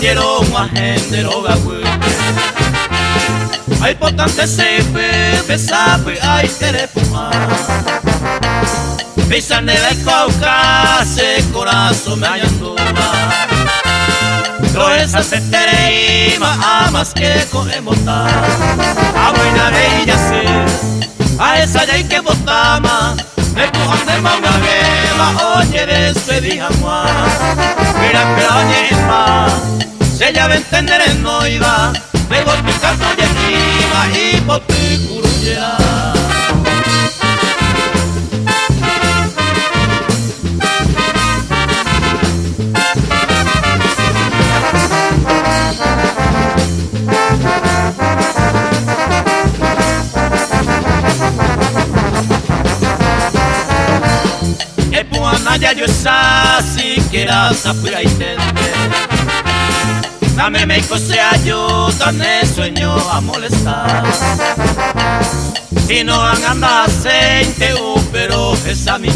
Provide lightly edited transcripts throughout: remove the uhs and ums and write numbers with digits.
dieron a gente roga güey. Hay potente sepe, besape, hay terepuma. Pisan de la caucase, corazón me ayanduma. Toesa se tereima, amas que cogemos a buena bella se, a esa ya hay que botama. Me cojan de manga gema, oye despedí jamás. Mira que oye más, si ella va a entender en no iba. Me golpe canto de arriba y bote curullera. Ya yo si quieras siquiera y tente. Dame me se ayuda, ne sueño a molestar. Si no han andado aceite, pero esa mi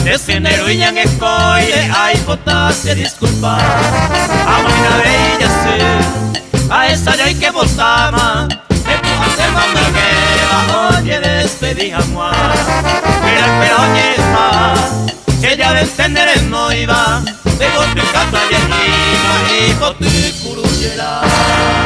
Desgenero y en escoile, hay potasio, disculpa. A buena bella se, a esa ya hay que votar más. Me puedo hacer una guerra, oye despedí jamás. Mira pero oye más, si ella de entender no iba. De golpe canto allá arriba y bote curullera.